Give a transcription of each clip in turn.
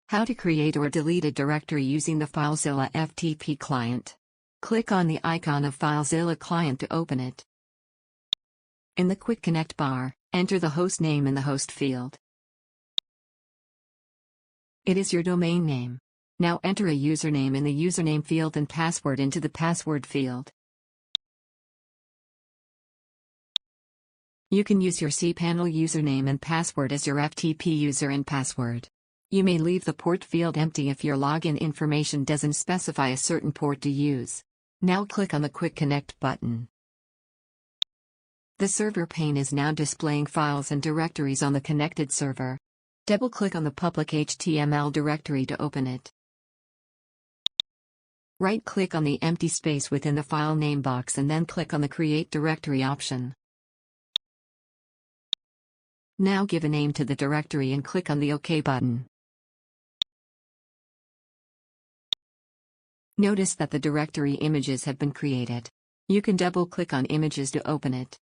How to create or delete a directory using the FileZilla FTP client. Click on the icon of FileZilla client to open it. In the Quick Connect bar, enter the host name in the host field. It is your domain name. Now enter a username in the username field and password into the password field. You can use your cPanel username and password as your FTP user and password. You may leave the port field empty if your login information doesn't specify a certain port to use. Now click on the Quick Connect button. The server pane is now displaying files and directories on the connected server. Double-click on the public HTML directory to open it. Right-click on the empty space within the file name box and then click on the Create Directory option. Now give a name to the directory and click on the OK button. Notice that the directory images have been created. You can double-click on images to open it.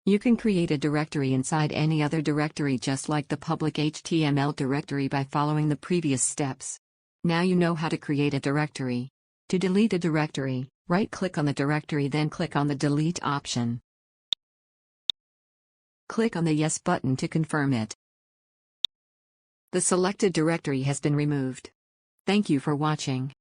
You can create a directory inside any other directory just like the public HTML directory by following the previous steps. Now you know how to create a directory. To delete a directory, right-click on the directory then click on the Delete option. Click on the Yes button to confirm it. The selected directory has been removed. Thank you for watching.